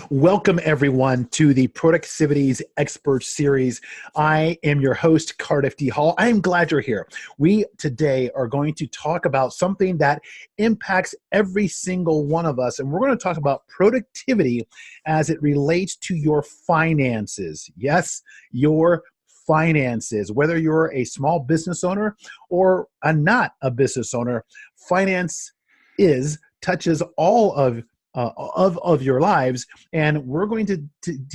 Welcome, everyone, to the Productivity's Expert Series. I am your host, Cardiff D. Hall. I am glad you're here. We today are going to talk about something that impacts every single one of us, and we're going to talk about productivity as it relates to your finances. Yes, your finances. Whether you're a small business owner or not a business owner, finance touches all of your lives, and we're going to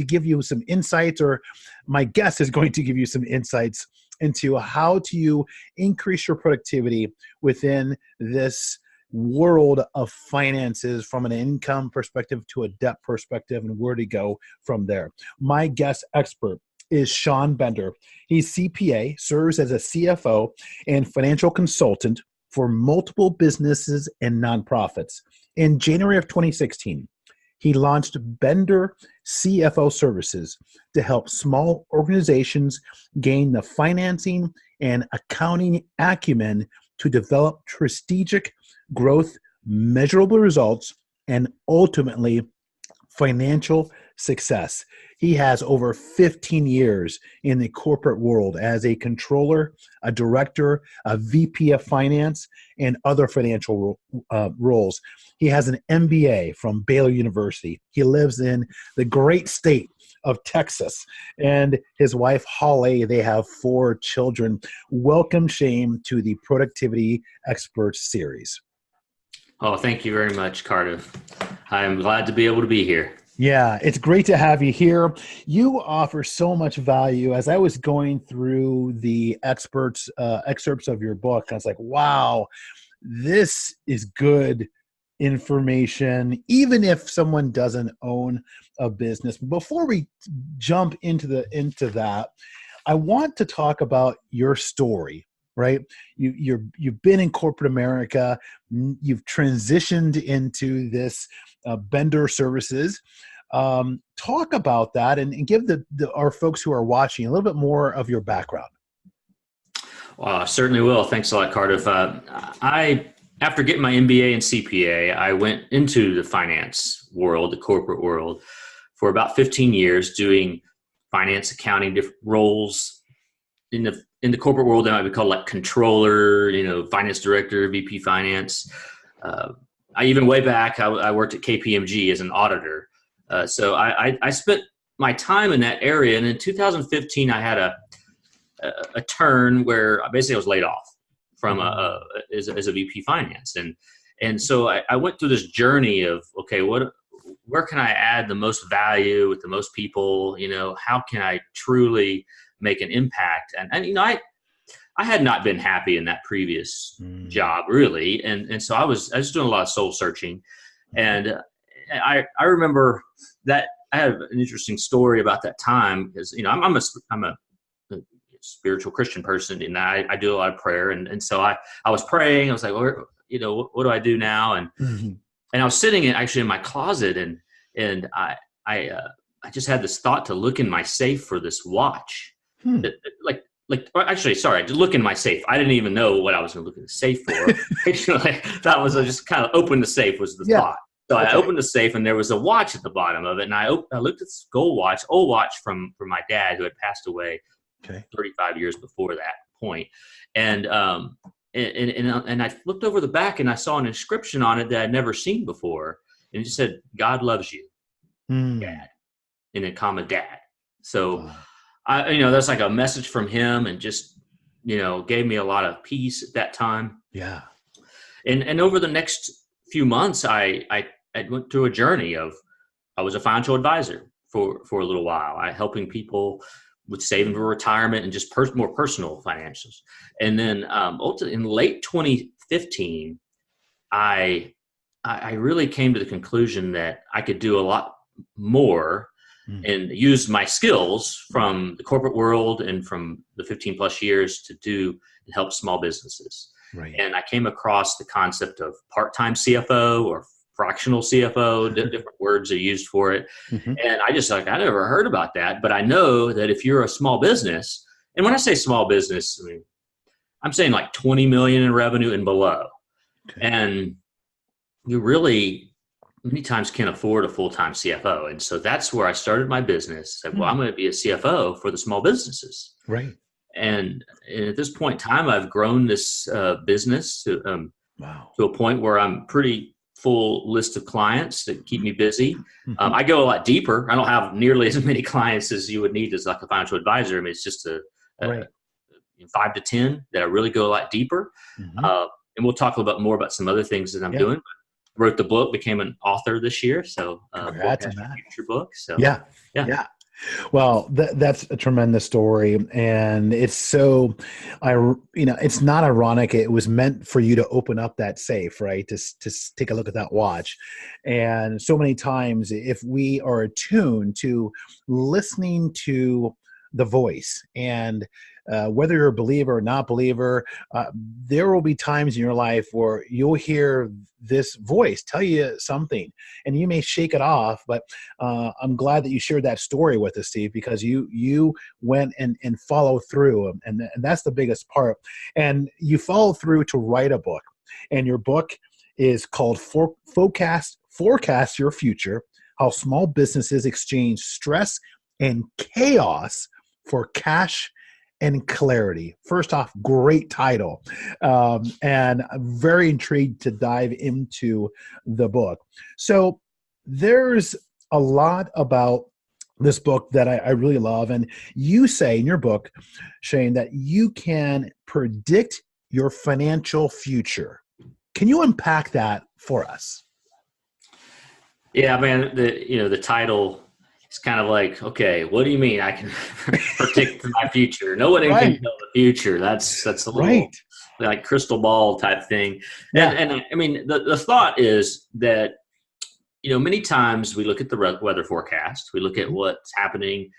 give you some insights, or my guest is going to give you some insights into how to increase your productivity within this world of finances, from an income perspective to a debt perspective, and where to go from there. My guest expert is Sean Bender. He's CPA, serves as a CFO and financial consultant for multiple businesses and nonprofits. In January of 2016, he launched Bender CFO Services to help small organizations gain the financing and accounting acumen to develop strategic growth, measurable results, and ultimately financial success. He has over 15 years in the corporate world as a controller, a director, a VP of finance, and other financial roles. He has an MBA from Baylor University. He lives in the great state of Texas. And his wife, Holly, they have 4 children. Welcome, Shane, to the Productivity Experts Series. Oh, thank you very much, Cardiff. I am glad to be able to be here. Yeah, it's great to have you here. You offer so much value. As I was going through the excerpts of your book, I was like, wow, this is good information, even if someone doesn't own a business. Before we jump into that, I want to talk about your story. Right, you've been in corporate America. You've transitioned into this Bender Services. Talk about that and give our folks who are watching a little bit more of your background. Well, I certainly will. Thanks a lot, Cardiff. After getting my MBA and CPA, I went into the finance world, the corporate world, for about 15 years, doing finance, accounting, different roles in the corporate world. That might be called like controller, finance director, VP finance. I even way back, I worked at KPMG as an auditor. So I spent my time in that area. And in 2015, I had a turn where basically I was laid off from as a VP finance. And so I went through this journey of, okay, where can I add the most value with the most people? How can I truly make an impact? And I had not been happy in that previous job, really. And so I was doing a lot of soul searching. And I remember that I have an interesting story about that time, because, I'm a spiritual Christian person, and I do a lot of prayer. And so I was praying. I was like, what do I do now? And I was sitting in my closet, and I just had this thought to look in my safe for this watch. Actually, sorry, to look in my safe. I didn't even know what I was going to look in the safe for. That was just kind of open the safe was the thought. So I opened the safe, and there was a watch at the bottom of it. And I looked at this old watch from my dad, who had passed away 35 years before that point. And I looked over the back, and I saw an inscription on it that I'd never seen before. And it just said, "God loves you, Dad," in a comma, Dad. So, that's like a message from him, and just, gave me a lot of peace at that time. Yeah. And over the next few months, I went through a journey of, I was a financial advisor for a little while, helping people with saving for retirement and just more personal financials. And then in late 2015, I really came to the conclusion that I could do a lot more and use my skills from the corporate world and from the 15 plus years to do and help small businesses. Right. And I came across the concept of part-time CFO or fractional CFO, different words are used for it. And I just I never heard about that, but I know that if you're a small business, and when I say small business, I'm saying like 20 million in revenue and below. And you really many times can't afford a full-time CFO. And so that's where I started my business. Said, well, I'm going to be a CFO for the small businesses. Right. And at this point in time, I've grown this business Wow. to a point where I'm pretty full list of clients that keep me busy. Mm-hmm. I go a lot deeper. I don't have nearly as many clients as you would need as like a financial advisor. I mean, it's just Right. 5 to 10 that I really go a lot deeper. Mm-hmm. And we'll talk a little bit more about some other things that I'm doing. I wrote the book, became an author this year. So Congrats on that. Future book. So Yeah. Well, that's a tremendous story, and it's so, it's not ironic. It was meant for you to open up that safe, right? To take a look at that watch, and so many times, if we are attuned to listening to the voice, and whether you're a believer or not believer, there will be times in your life where you'll hear this voice tell you something, and you may shake it off. But I'm glad that you shared that story with us, Steve, because you went and follow through, and that's the biggest part. And you follow through to write a book, and your book is called Forecast Your Future: How Small Businesses Exchange Stress and Chaos for Cash and Clarity. First off, great title. And I'm very intrigued to dive into the book. So there's a lot about this book that I really love. And you say in your book, Shane, that you can predict your financial future. Can you unpack that for us? Yeah, man, the title, it's kind of like, okay, what do you mean I can predict my future? No one can tell the future. That's a little like crystal ball type thing. Yeah. And I mean, the thought is that, many times we look at the weather forecast, we look at what's happening,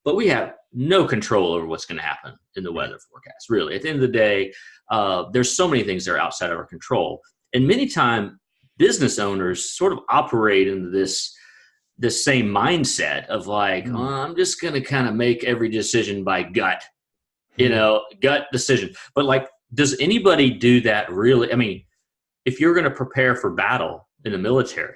but we have no control over what's going to happen in the weather forecast. Really, at the end of the day, there's so many things that are outside of our control. And many times business owners sort of operate into this same mindset of like, I'm just going to kind of make every decision by gut, gut decision. But like, does anybody do that really? I mean, if you're going to prepare for battle in the military,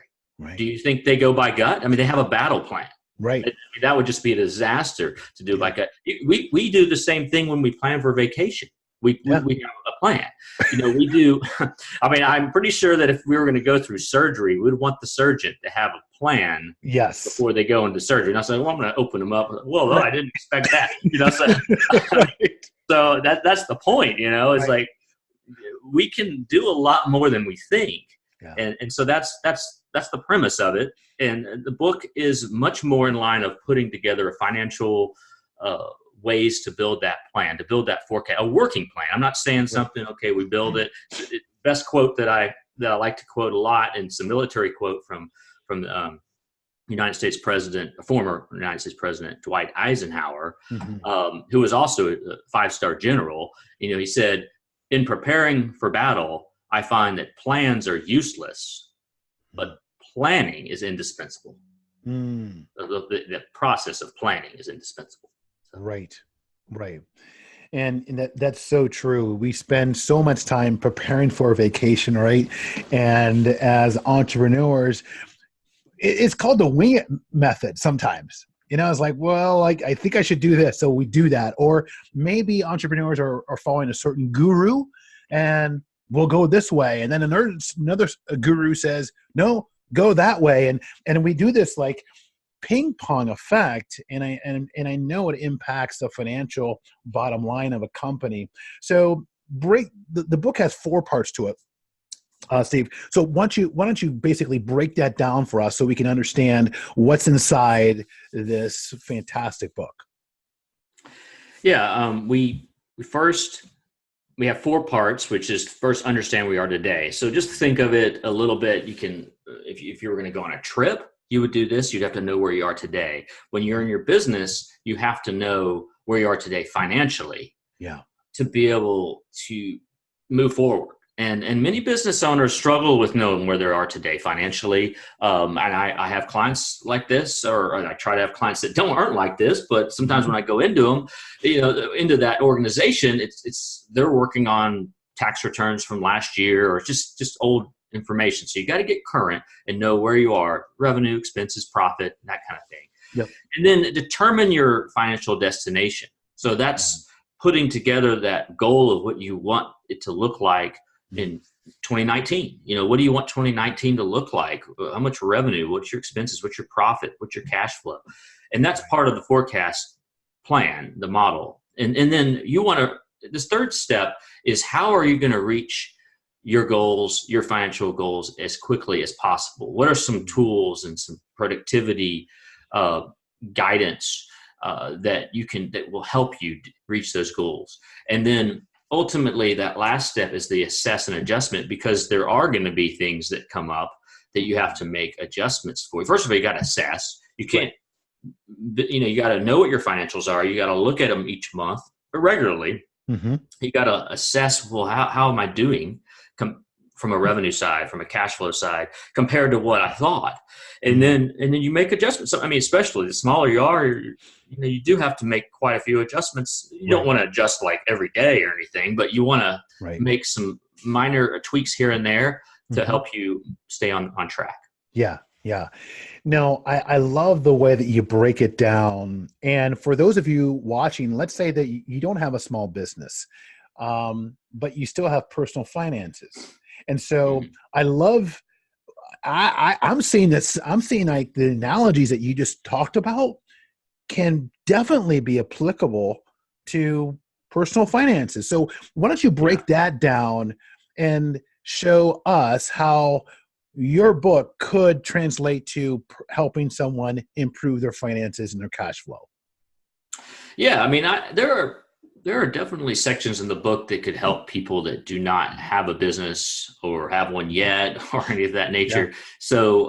do you think they go by gut? I mean, they have a battle plan. Right. I mean, that would just be a disaster to do by gut. We do the same thing when we plan for vacation. We have a plan. We do. I mean, I'm pretty sure that if we were going to go through surgery, we'd want the surgeon to have a plan before they go into surgery. And I was like, well, I'm going to open them up. Well, I didn't expect that. So that's the point, it's like we can do a lot more than we think. Yeah. And so that's the premise of it. And the book is much more in line of putting together a financial ways to build that plan, to build that forecast, a working plan. I'm not saying something, okay, we build it. Best quote that I like to quote a lot, and it's a military quote from the United States president, former United States President Dwight Eisenhower, who was also a 5-star general. He said, in preparing for battle, I find that plans are useless, but planning is indispensable. The process of planning is indispensable. Right. And that's so true. We spend so much time preparing for a vacation, right? And as entrepreneurs, it's called the wing it method sometimes. It's like, well, I think I should do this, so we do that. Or maybe entrepreneurs are following a certain guru, and we'll go this way. And then another guru says, no, go that way. And we do this like ping pong effect, and I know it impacts the financial bottom line of a company. So the book has 4 parts to it, Steve. So why don't you basically break that down for us so we can understand what's inside this fantastic book? Yeah, we have 4 parts, which is first understand where we are today. So just think of it a little bit. You can, if you were going to go on a trip, you would do this. You'd have to know where you are today. When you're in your business, you have to know where you are today financially, to be able to move forward. And many business owners struggle with knowing where they are today financially. And I have clients like this, or I try to have clients that aren't like this. But sometimes when I go into them, into that organization, they're working on tax returns from last year, or just old information. So you got to get current and know where you are, revenue, expenses, profit, that kind of thing. Yep. And then determine your financial destination. So that's putting together that goal of what you want it to look like in 2019. What do you want 2019 to look like? How much revenue? What's your expenses? What's your profit? What's your cash flow? And that's part of the forecast plan, the model. And then you want to, this third step is how are you going to reach your goals, your financial goals as quickly as possible? What are some tools and some productivity guidance that will help you reach those goals? And then ultimately that last step is the assess and adjustment, because there are going to be things that come up that you have to make adjustments for. First of all, you got to assess. You can't, you got to know what your financials are. You got to look at them each month regularly. Mm-hmm. You got to assess, well, how am I doing from a revenue side, from a cash flow side, compared to what I thought? And then you make adjustments. So, I mean, especially the smaller you are, you do have to make quite a few adjustments. You don't want to adjust like every day or anything, but you want to make some minor tweaks here and there to help you stay on track. Yeah. Yeah. No, I love the way that you break it down. And for those of you watching, let's say that you don't have a small business, but you still have personal finances. And so I'm seeing like the analogies that you just talked about can definitely be applicable to personal finances. So why don't you break that down and show us how your book could translate to helping someone improve their finances and their cash flow? Yeah, I mean, there are definitely sections in the book that could help people that do not have a business or have one yet or any of that nature. Yeah. So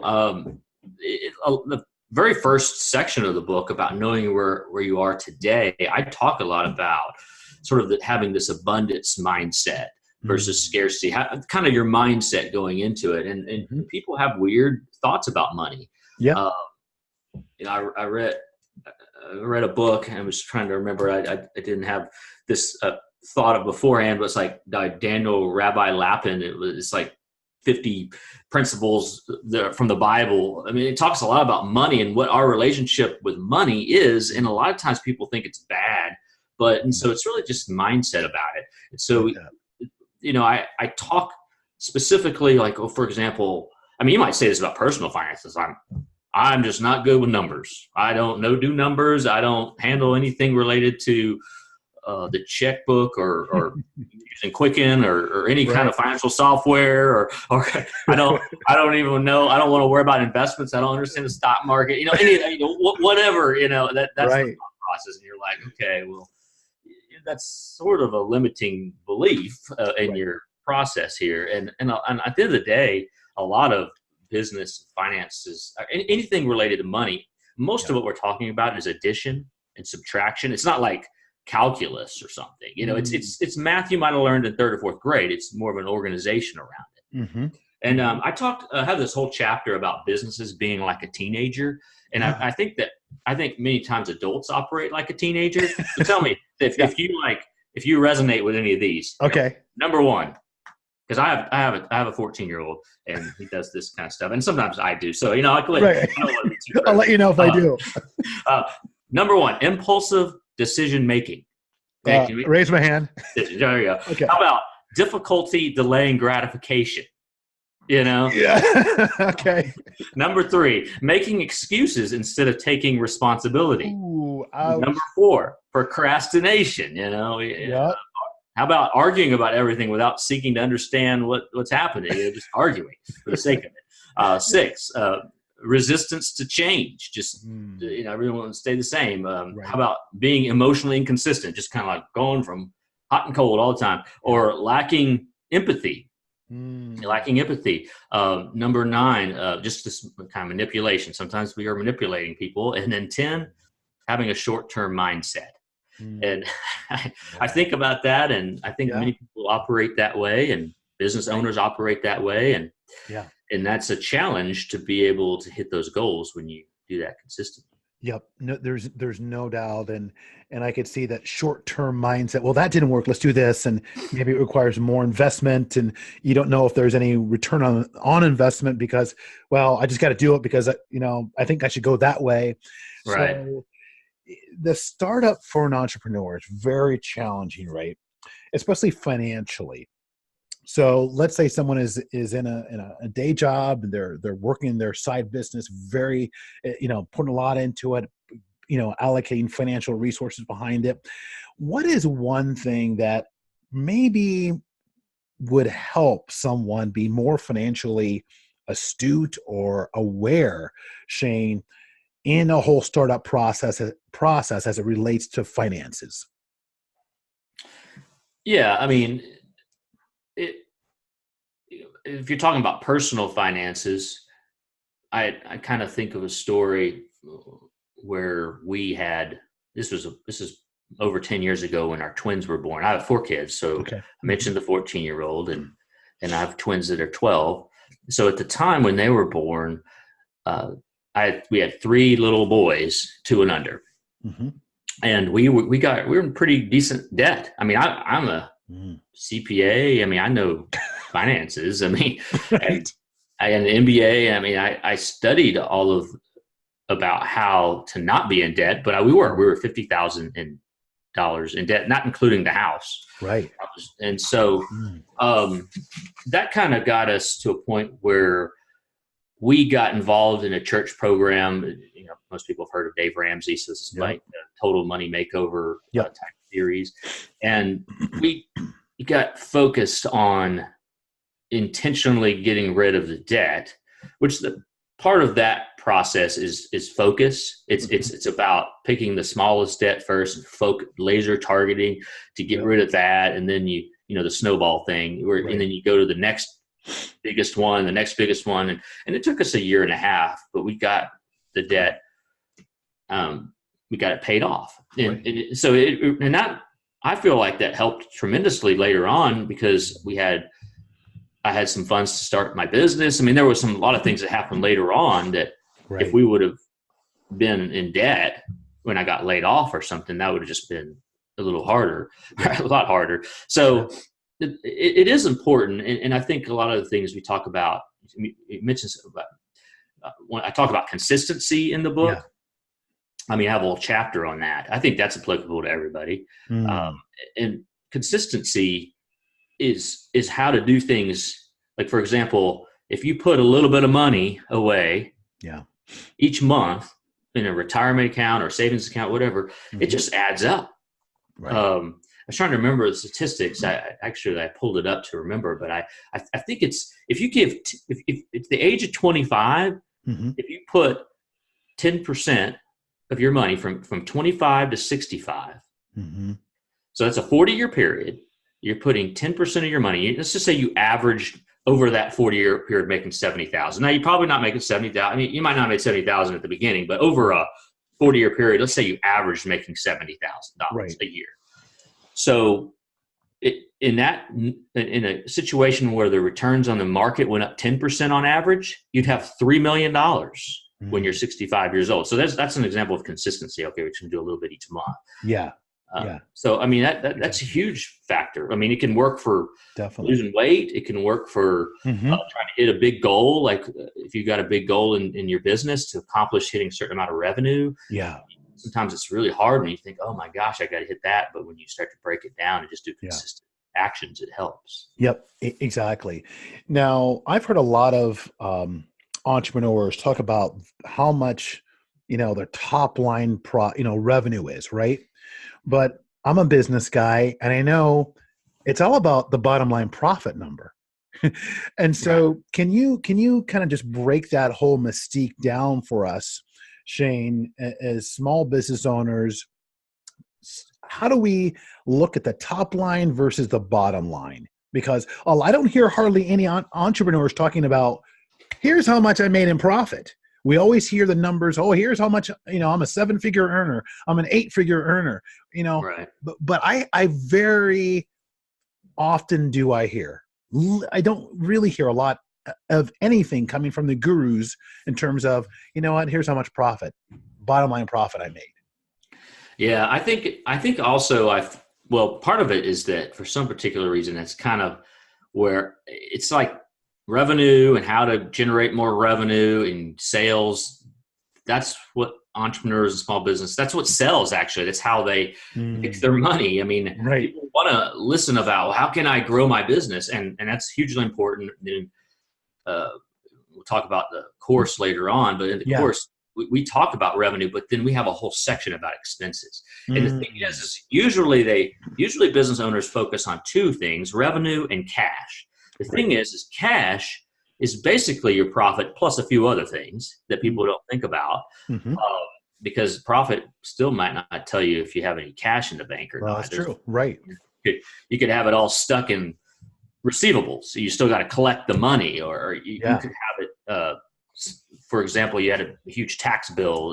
the very first section of the book about knowing where you are today, I talk a lot about sort of having this abundance mindset versus scarcity, kind of your mindset going into it. And people have weird thoughts about money. Yeah. I read a book and I was trying to remember, I didn't have this thought of beforehand, but it's like Daniel Rabbi Lapin. It's like 50 principles from the Bible. I mean, it talks a lot about money and what our relationship with money is. And a lot of times people think it's bad, and so it's really just mindset about it. And so, I talk specifically like, for example, I mean, you might say this about personal finances. I'm just not good with numbers. I don't do numbers. I don't handle anything related to the checkbook or using Quicken or any kind of financial software or I don't even know. I don't want to worry about investments. I don't understand the stock market. Whatever. That's the thought process. And you're like, okay, well, that's sort of a limiting belief in your process here. And at the end of the day, a lot of business finances, anything related to money, most of what we're talking about is addition and subtraction. It's not like calculus or something. It's math you might have learned in third or fourth grade. It's more of an organization around it. And I have this whole chapter about businesses being like a teenager. And I think many times adults operate like a teenager. So tell me if you resonate with any of these. Okay. Number one, because I have a 14-year-old and he does this kind of stuff, and sometimes I do. So I don't want to be too I'll let you know if I do. Number one, impulsive decision making. Okay, raise my hand. There you go. Okay. How about difficulty delaying gratification? Yeah. Okay. Number three, making excuses instead of taking responsibility. Ooh, Number four, procrastination. Yeah. How about arguing about everything without seeking to understand what's happening? Just arguing for the sake of it. Six, resistance to change. Just everyone wants to stay the same. How about being emotionally inconsistent? Just kind of like going from hot and cold all the time, or lacking empathy. Lacking empathy. Number nine, just this kind of manipulation. Sometimes we are manipulating people. And then 10, having a short-term mindset. And I think about that, and I think many people operate that way, and business owners operate that way, and that's a challenge to be able to hit those goals when you do that consistently. Yep. No, there's no doubt. And I could see that short-term mindset. Well, that didn't work. Let's do this. And maybe it requires more investment. And you don't know if there's any return on investment because, well, I just got to do it because, I think I should go that way. Right. So the startup for an entrepreneur is very challenging, right? Especially financially. So let's say someone is in a day job and they're working their side business, very, putting a lot into it, allocating financial resources behind it. What is one thing that maybe would help someone be more financially astute or aware, Shane, in a whole startup process as it relates to finances? Yeah, I mean, it, if you're talking about personal finances, I kind of think of a story where we had this is over 10 years ago when our twins were born. I have 4 kids, so Okay. I mentioned the 14-year-old, and I have twins that are 12. So at the time when they were born, we had 3 little boys, 2 and under, Mm-hmm. and we were in pretty decent debt. I mean, I'm a CPA. I mean, I know finances. I mean, Right. I had an MBA. I mean, I studied all of about how to not be in debt, but we were $50,000 in debt, not including the house. Right. And so that kind of got us to a point where we got involved in a church program. Most people have heard of Dave Ramsey, so this is like a total money makeover type series. And we got focused on intentionally getting rid of the debt, which the part of that process is focus. It's about picking the smallest debt first and laser targeting to get rid of that, and then the snowball thing, and then you go to the next biggest one, the next biggest one, and it took us 1.5 years, but we got the debt, we got it paid off, and I feel like that helped tremendously later on because I had some funds to start my business. I mean, there was a lot of things that happened later on that if we would have been in debt when I got laid off or something, that would have just been a little harder, a lot harder. So it is important. And I think a lot of the things we talk about, you mentioned about, when I talk about consistency in the book, I mean, I have a whole chapter on that. I think that's applicable to everybody. And consistency is how to do things. Like, for example, if you put a little bit of money away each month in a retirement account or savings account, whatever, it just adds up. I was trying to remember the statistics. I pulled it up to remember, but I think it's, if you give, if the age of 25, if you put 10% of your money from 25 to 65, so that's a 40-year period. You're putting 10% of your money. Let's just say you averaged over that 40-year period making $70,000. Now, you're probably not making $70,000. I mean, you might not make $70,000 at the beginning, but over a 40-year period, let's say you averaged making $70,000 a year. So in a situation where the returns on the market went up 10% on average, you'd have $3 million when you're 65 years old. So that's an example of consistency. Okay, we can do a little bit each month. So, I mean, that's a huge factor. I mean, it can work for losing weight. It can work for trying to hit a big goal. Like if you got a big goal in your business to accomplish hitting a certain amount of revenue. Sometimes it's really hard when you think, oh my gosh, I got to hit that. But when you start to break it down and just do consistent actions, it helps. Yep, exactly. Now, I've heard a lot of entrepreneurs talk about how much, their top line revenue is, right? But I'm a business guy and I know it's all about the bottom line profit number. And so can you kind of just break that whole mystique down for us, Shane, as small business owners? How do we look at the top line versus the bottom line? Because I don't hear hardly any entrepreneurs talking about, here's how much I made in profit. We always hear the numbers. Oh, here's how much, I'm a 7-figure earner. I'm an 8-figure earner, but I very often do I don't really hear a lot of anything coming from the gurus in terms of, here's how much profit. bottom line profit I made. Yeah, I think also well, part of it is that for some particular reason it's kind of where it's like revenue and how to generate more revenue and sales. That's what entrepreneurs and small business, that's what sells actually. That's how they make their money. I mean, Right. people want to listen about, well, how can I grow my business? And that's hugely important. And we'll talk about the course later on, but in the Yeah. course, we talk about revenue, but then we have a whole section about expenses. And the thing is usually business owners focus on two things: revenue and cash. The thing is cash is basically your profit plus a few other things that people don't think about, Mm-hmm. because profit still might not tell you if you have any cash in the bank or Well, not. that's true. Right. You could have it all stuck in receivables. So you still got to collect the money, or you could have it. For example, you had a huge tax bill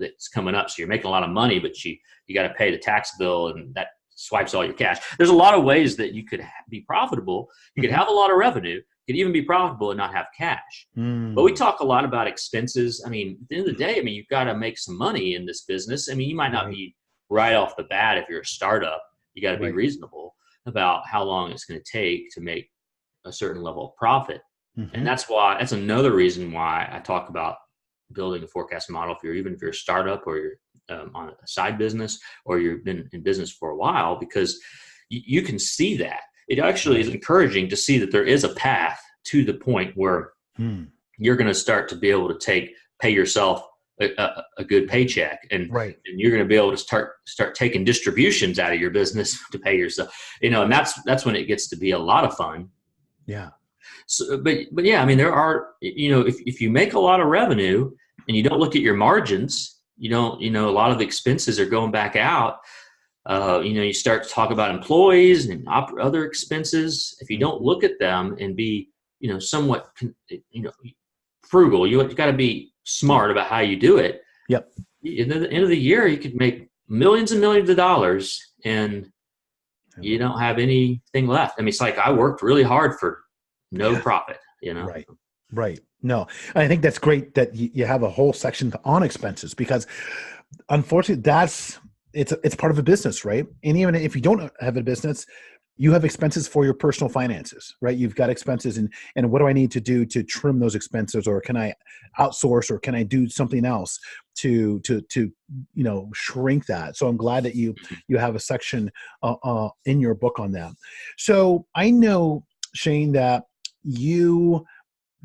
that's coming up. So you're making a lot of money, but you got to pay the tax bill, and that swipes all your cash. There's a lot of ways that you could be profitable. You could have a lot of revenue. You could even be profitable and not have cash. But we talk a lot about expenses. I mean, at the end of the day, I mean, you've got to make some money in this business. I mean, you might not be right off the bat if you're a startup. You got to be reasonable about how long it's going to take to make a certain level of profit. And that's another reason why I talk about building a forecast model. Even if you're a startup, or you're on a side business, or you've been in business for a while, because you can see that. It actually is encouraging to see that there is a path to the point where you're going to start to be able to pay yourself a good paycheck, and you're going to be able to start taking distributions out of your business to pay yourself. And that's when it gets to be a lot of fun. Yeah. So, but yeah, I mean, there are, if you make a lot of revenue and you don't look at your margins, a lot of the expenses are going back out. You start to talk about employees and other expenses. If you don't look at them and be, somewhat, frugal, you got to be smart about how you do it. Yep. At the end of the year, you could make millions and millions of dollars, and you don't have anything left. I mean, it's like I worked really hard for no profit, Right. No, I think that's great that you have a whole section on expenses, because unfortunately it's part of a business, right? And even if you don't have a business, you have expenses for your personal finances, right? You've got expenses, and what do I need to do to trim those expenses, or can I outsource, or can I do something else to shrink that? So I'm glad that you have a section in your book on that. So I know, Shane, that you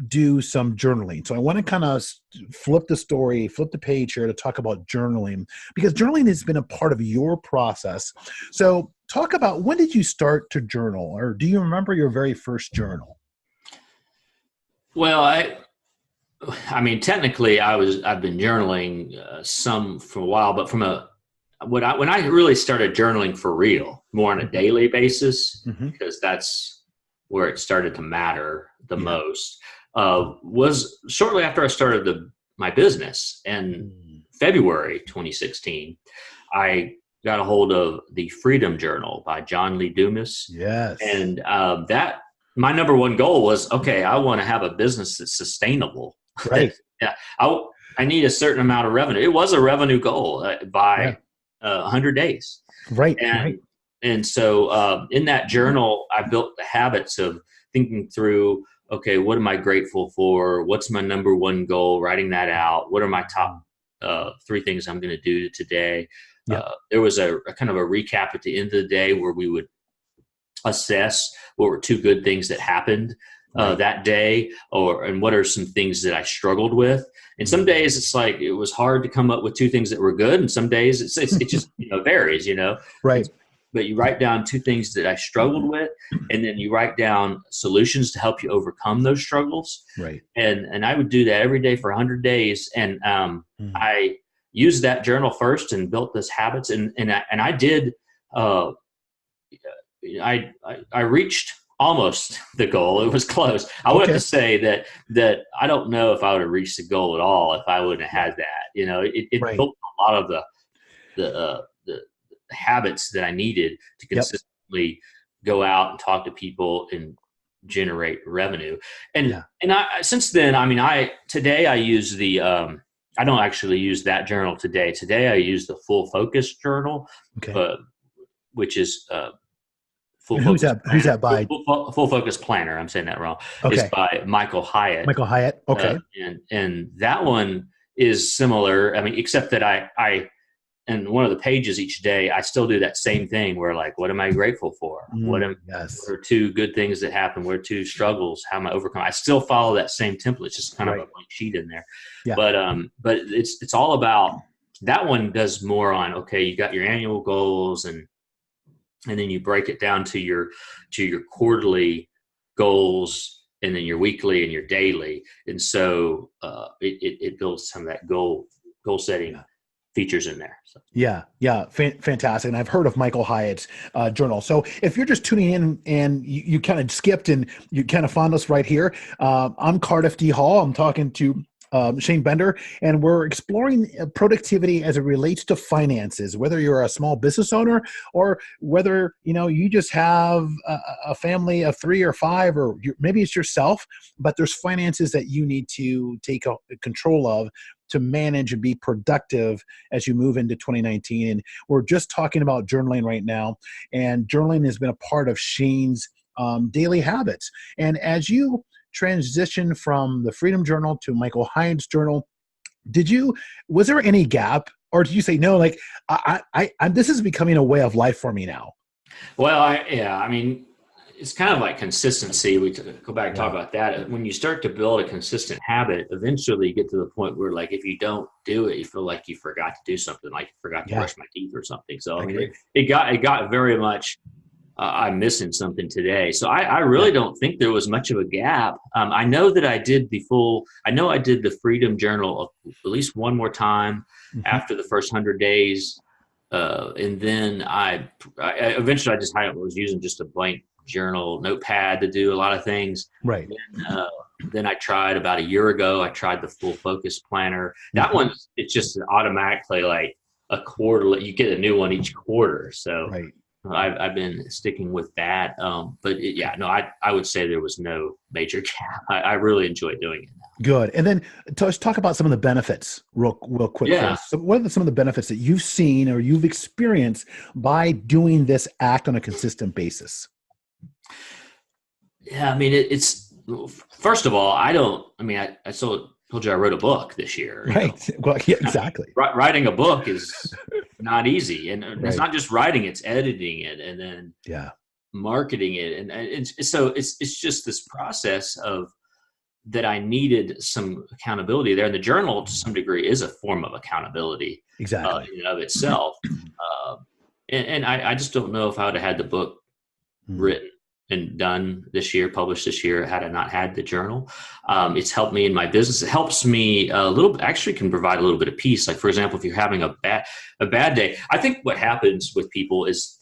do some journaling. So I want to kind of flip the page here to talk about journaling, because journaling has been a part of your process. So talk about, when did you start to journal, or do you remember your very first journal? Well, I mean, technically I've been journaling some for a while, but when I really started journaling for real, more on a daily basis, because that's where it started to matter the most, was shortly after I started my business in February 2016. I got a hold of the Freedom Journal by John Lee Dumas. Yes. And that my number one goal was, okay, I want to have a business that's sustainable. Right. Yeah. I need a certain amount of revenue. It was a revenue goal by 100 days. Right. And so in that journal, I built the habits of thinking through, okay, what am I grateful for? What's my number one goal? Writing that out. What are my top 3 things I'm going to do today? There was a kind of a recap at the end of the day where we would assess what were 2 good things that happened that day, and what are some things that I struggled with. And some days it's like it was hard to come up with 2 things that were good, and some days it just varies, Right. But you write down 2 things that I struggled with, and then you write down solutions to help you overcome those struggles. Right. And I would do that every day for 100 days. And I used that journal first and built those habits. And I did, I reached almost the goal. It was close. I would have to say that I don't know if I would have reached the goal at all if I wouldn't have had that. It built a lot of the habits that I needed to consistently go out and talk to people and generate revenue. And I since then, I mean, today I use the I don't actually use that journal today. Today I use the Full Focus journal, Okay. uh, which is Full And Focus who's Planner. that by? Full Focus Planner. I'm saying that wrong. Is Okay. by Michael Hyatt, Michael Hyatt. Okay. and that one is similar. I mean, except that I and one of the pages each day, I still do that same thing where like, what am I grateful for? What Yes. are two good things that happen? What are two struggles? How am I overcome? I still follow that same template. It's just kind of a Right. blank sheet in there. Yeah. But it's all about that one does more on, okay, you got your annual goals and then you break it down to your quarterly goals and then your weekly and your daily. And so it builds some of that goal setting Yeah. features in there. So. Yeah, yeah, fantastic. And I've heard of Michael Hyatt's journal. So if you're just tuning in and you kind of skipped and you kind of found us right here, I'm Cardiff D. Hall. I'm talking to Shane Bender, and we're exploring productivity as it relates to finances, whether you're a small business owner or whether, you just have a family of 3 or 5, or maybe it's yourself, but there's finances that you need to take control of to manage and be productive as you move into 2019. And we're just talking about journaling right now. And journaling has been a part of Shane's daily habits. And as you transition from the Freedom Journal to Michael Hyatt's journal, was there any gap, or did you say, no, like this is becoming a way of life for me now? Well, I mean, it's kind of like consistency. We go back and talk about that. When you start to build a consistent habit, eventually you get to the point where, like, if you don't do it, you feel like you forgot to do something, like you forgot to brush my teeth or something. So, I mean, it got very much, I'm missing something today. So I really don't think there was much of a gap. I know that I did the Freedom Journal at least one more time after the first 100 days. And then I eventually I was using just a blank journal notepad to do a lot of things. Right. Then I tried about a year ago, I tried the Full Focus Planner. That one, it's just automatically like a quarter, you get a new one each quarter. So right. I've been sticking with that. I would say there was no major gap. I really enjoy doing it now. Good. And then let's talk about some of the benefits real quick for us. So what are some of the benefits that you've seen or you've experienced by doing this act on a consistent basis? Yeah, I mean, it's first of all, I told you I wrote a book this year. Right. Well, yeah, exactly. Writing a book is not easy, and it's not just writing; it's editing it and then marketing it, and it's just this process of that I needed some accountability there. And the journal, to some degree, is a form of accountability, exactly, in and of itself. And I just don't know if I would have had the book written and done this year, published this year, had I not had the journal. It's helped me in my business. It helps me a little, actually can provide a little bit of peace. Like, for example, if you're having a bad day, I think what happens with people is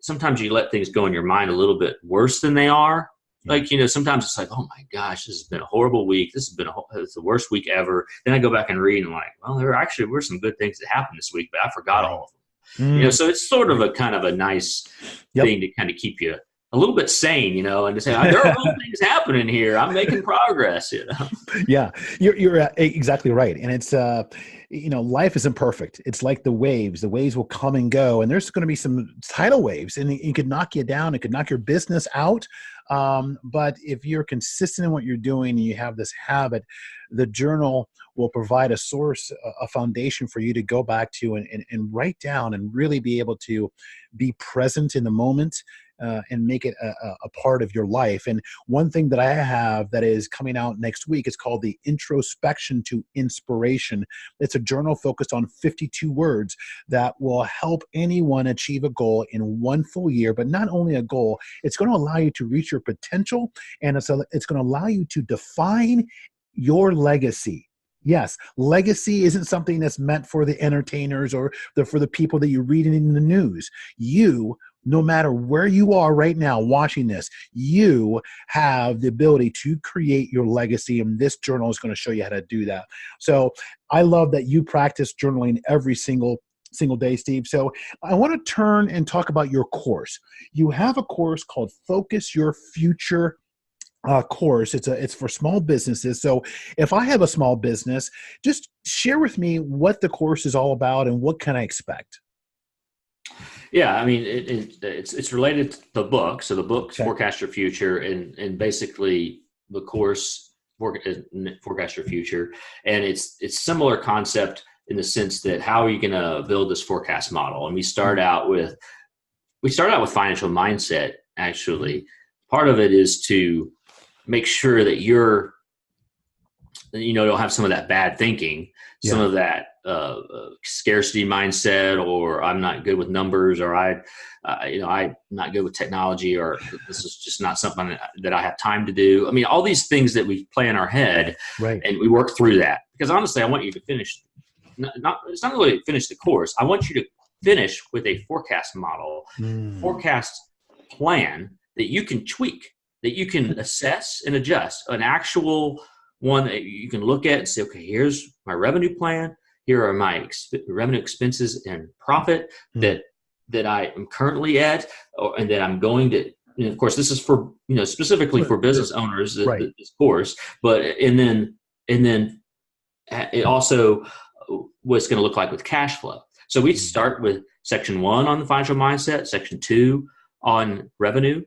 sometimes you let things go in your mind a little bit worse than they are. Like, sometimes it's like, oh my gosh, this has been a horrible week. It's the worst week ever. Then I go back and read and I'm like, well, there actually were some good things that happened this week, but I forgot all of them. So it's sort of a kind of a nice thing to kind of keep you a little bit sane, and to say, there are real things happening here. I'm making progress, Yeah, you're exactly right. And it's, life isn't perfect. It's like the waves. The waves will come and go, and there's going to be some tidal waves, and it could knock you down. It could knock your business out. But if you're consistent in what you're doing and you have this habit, the journal will provide a source, a foundation for you to go back to and write down and really be able to be present in the moment. And make it a part of your life. And one thing that I have that is coming out next week is called the Introspection to Inspiration. It's a journal focused on 52 words that will help anyone achieve a goal in one full year. But not only a goal, it's going to allow you to reach your potential, and it's going to allow you to define your legacy. Yes, legacy isn't something that's meant for the entertainers or for the people that you read in the news. No matter where you are right now watching this, you have the ability to create your legacy, and this journal is going to show you how to do that. So I love that you practice journaling every single day, Steve. So I want to turn and talk about your course. You have a course called Focus Your Future course. It's for small businesses. So if I have a small business, just share with me what the course is all about and what can I expect. Yeah, I mean, it's related to the book. So the book's Okay. Forecast Your Future, and basically the course Forecast Your Future, and it's similar concept in the sense that how are you going to build this forecast model? And we start out with financial mindset. Actually, part of it is to make sure that don't have some of that bad thinking, some Yeah. of that scarcity mindset, or I'm not good with numbers, or I'm not good with technology, or this is just not something that I have time to do. I mean, all these things that we play in our head, Right. and we work through that. Because honestly, I want you to finish. It's not really finish the course. I want you to finish with a forecast model, Mm. forecast plan that you can tweak, that you can assess and adjust, an actual one that you can look at and say, okay, here's my revenue plan. Here are my revenue, expenses, and profit Mm. that I am currently at, and that I'm going to. And of course, this is for specifically for business owners. Right. This course, but and then it also what it's going to look like with cash flow. So we start with section 1 on the financial mindset, section 2 on revenue,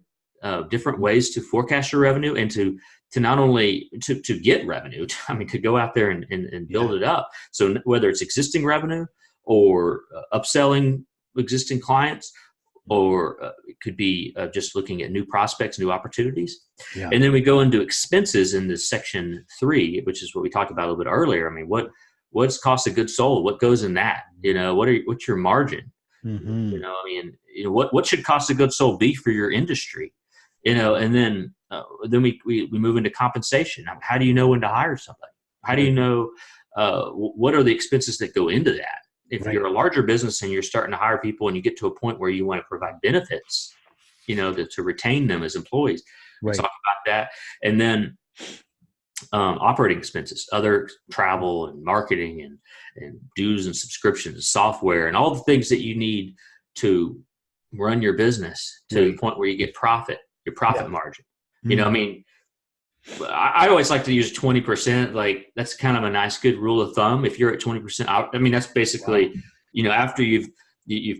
different ways to forecast your revenue, and to not only to get revenue, to go out there and build it up. So whether it's existing revenue or upselling existing clients, or it could be just looking at new prospects, new opportunities. Yeah. And then we go into expenses in this section 3, which is what we talked about a little bit earlier. I mean, what's cost of goods sold? What goes in that? What's your margin? Mm-hmm. What should cost of goods sold be for your industry? And then we move into compensation. How do you know when to hire somebody? How do you know what are the expenses that go into that? If you're a larger business and you're starting to hire people and you get to a point where you want to provide benefits, to retain them as employees, we talk about that. And then operating expenses, other travel and marketing and dues and subscriptions, software, and all the things that you need to run your business to the point where you get profit, your profit margin. Mm-hmm. I always like to use 20%. Like that's kind of a nice, good rule of thumb. If you're at 20%, that's basically, after you've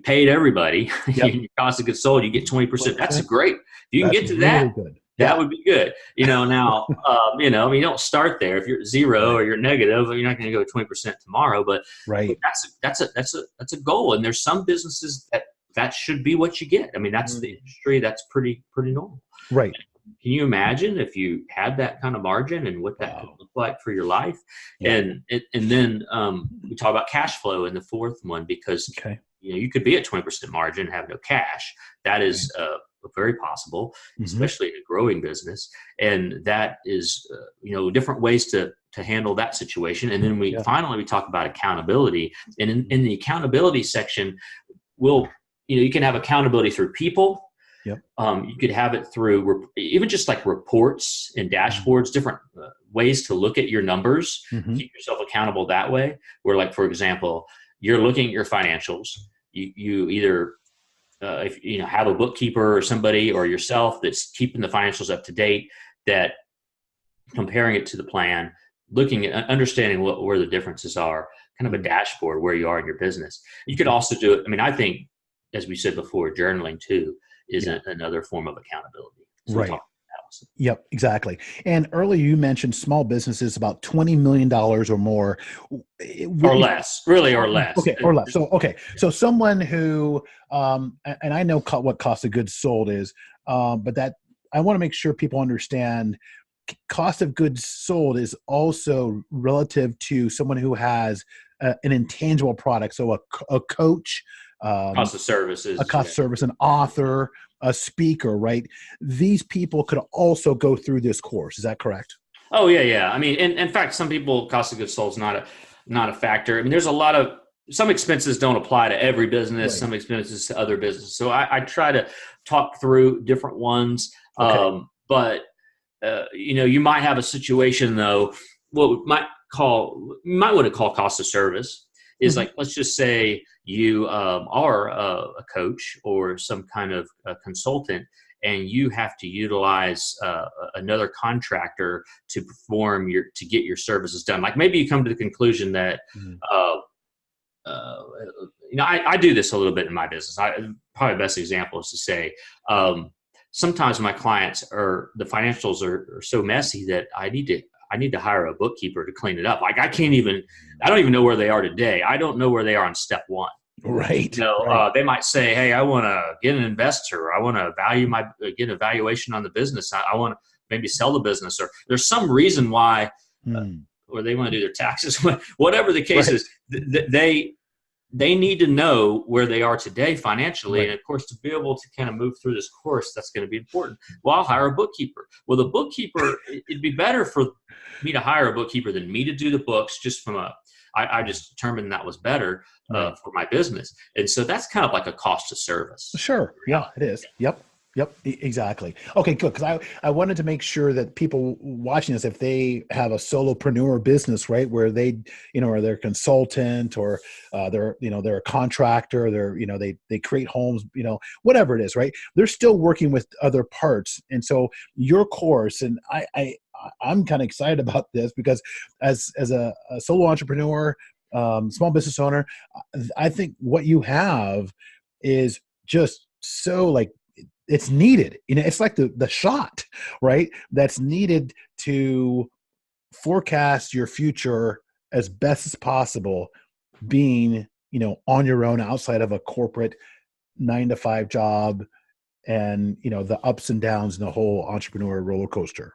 paid everyday, your cost of goods sold, you get 20%. That's great. If you can get to that, good. that would be good. Now, you don't start there. If you're at 0 or you're negative, you're not going to go 20% tomorrow. But that's a goal. And there's some businesses that should be what you get. That's the industry. That's pretty normal. Right. Can you imagine if you had that kind of margin and what that could look like for your life? Yeah. And then we talk about cash flow in the 4th one, because you could be at 20% margin and have no cash. That is very possible, especially in a growing business. And that is different ways to handle that situation. And then we talk about accountability. And in the accountability section, you can have accountability through people. Yep. You could have it through even just like reports and dashboards, different ways to look at your numbers, keep yourself accountable that way. Where, like, for example, you're looking at your financials. You either if have a bookkeeper or somebody or yourself that's keeping the financials up to date, that comparing it to the plan, looking at understanding where the differences are, kind of a dashboard where you are in your business. You could also do it. I think, as we said before, journaling too is another form of accountability. So Yep, exactly. And earlier you mentioned small businesses about $20 million or more. Or less, really, or less. Okay, or less. So someone who, and I know what cost of goods sold is, but that I want to make sure people understand cost of goods sold is also relative to someone who has an intangible product. So a coach, cost of services, a cost of service, an author, a speaker, right? These people could also go through this course. Is that correct? Oh yeah. In fact, some people, cost of goods sold is not a factor. There's a lot of, some expenses don't apply to every business, some expenses to other businesses. So I try to talk through different ones. But you might have a situation though, what we might want to call cost of service is like, let's just say you are a coach or some kind of a consultant, and you have to utilize another contractor to to get your services done. Like maybe you come to the conclusion that, I do this a little bit in my business. Probably the best example is to say, sometimes my clients the financials are so messy that I need to hire a bookkeeper to clean it up. Like I don't even know where they are today. I don't know where they are on step one. Right. They might say, hey, I want to get an investor. I want to get a valuation on the business. I want to maybe sell the business, or there's some reason why, or they want to do their taxes, whatever the case is, they need to know where they are today financially. And of course, to be able to kind of move through this course, that's going to be important. Well, I'll hire a bookkeeper. Well, the bookkeeper, it'd be better for me to hire a bookkeeper than me to do the books, just I just determined that was better for my business. And so that's kind of like a cost of service. Sure. Yeah, it is. Yep. Exactly. Okay, good. Because I wanted to make sure that people watching this, if they have a solopreneur business, right, where they, or they're a consultant, or they're a contractor, they create homes, whatever it is, right, they're still working with other parts. And so your course, and I'm kind of excited about this because as a solo entrepreneur, small business owner, I think what you have is just so it's needed. It's like the shot, right? That's needed to forecast your future as best as possible, being, on your own outside of a corporate 9-to-5 job, and, the ups and downs and the whole entrepreneur roller coaster.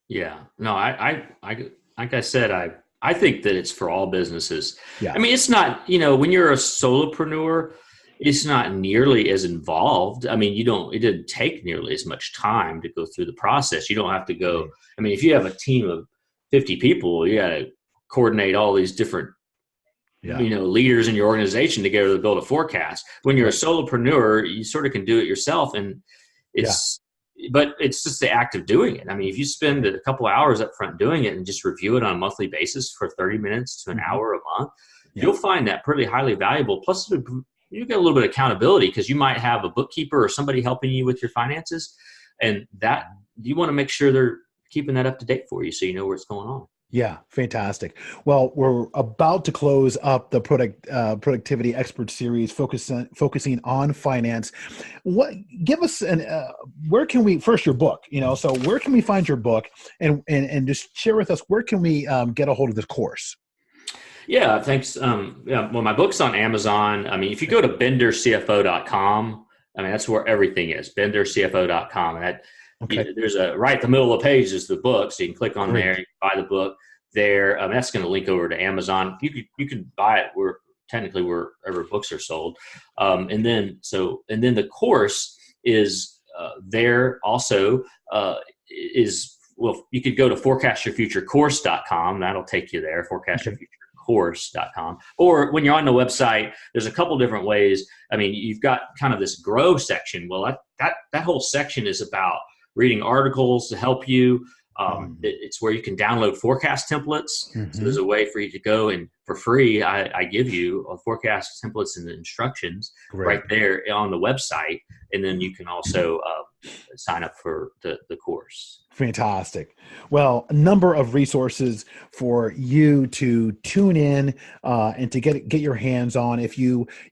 Yeah, no, I like I said, I think that it's for all businesses. Yeah. I mean, it's not, when you're a solopreneur, it's not nearly as involved. I mean, it didn't take nearly as much time to go through the process. You don't have to go. I mean, if you have a team of 50 people, you got to coordinate all these different, leaders in your organization together to build a forecast. When you're a solopreneur, you sort of can do it yourself, and but it's just the act of doing it. I mean, if you spend a couple of hours up front doing it and just review it on a monthly basis for 30 minutes to an hour a month, you'll find that pretty highly valuable. Plus, you get a little bit of accountability because you might have a bookkeeper or somebody helping you with your finances, and that you want to make sure they're keeping that up to date for you, so you know what's going on. Yeah, fantastic. Well, we're about to close up the productivity expert series, focusing on finance. Give us where can we your book? So where can we find your book, and just share with us, where can we get a hold of this course? Yeah, thanks. Well, my book's on Amazon. I mean, if you go to bendercfo.com, I mean, that's where everything is, bendercfo.com. And there's right in the middle of the page is the book. So you can click on there, you can buy the book there. That's going to link over to Amazon. You can buy it wherever books are sold. And then the course is there also you could go to forecastyourfuturecourse.com. That'll take you there, forecastyourfuturecourse.com. Or when you're on the website, there's a couple different ways. I mean, you've got kind of this grow section. Well, that whole section is about reading articles to help you. It's where you can download forecast templates. So there's a way for you to go, and for free, I give you a forecast templates and the instructions right there on the website. And then you can also sign up for the course. Fantastic. Well, a number of resources for you to tune in and to get your hands on. If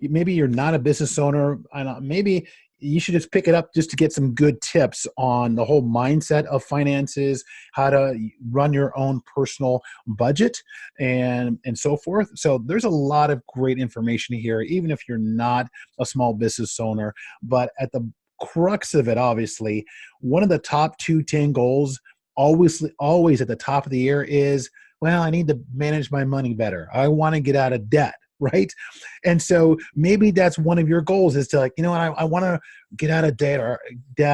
maybe you're not a business owner, maybe you should just pick it up just to get some good tips on the whole mindset of finances, how to run your own personal budget, and so forth. So there's a lot of great information here, even if you're not a small business owner. But at the crux of it, obviously, one of the top 10 goals, always at the top of the year, is, well, I need to manage my money better. I want to get out of debt. Right. And so maybe that's one of your goals, is to I want to get out of debt,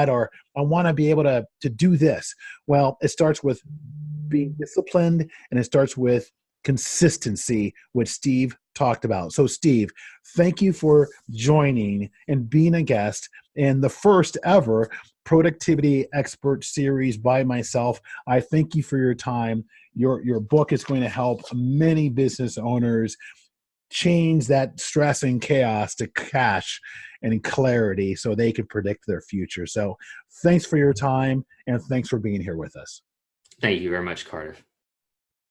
or I want to be able to do this. Well, it starts with being disciplined, and it starts with consistency, which Steve talked about. So Steve, thank you for joining and being a guest in the first ever Productivity Expert series by myself. I thank you for your time. Your book is going to help many business owners change that stress and chaos to cash and clarity so they can predict their future. So thanks for your time, and thanks for being here with us. Thank you very much, Cardiff.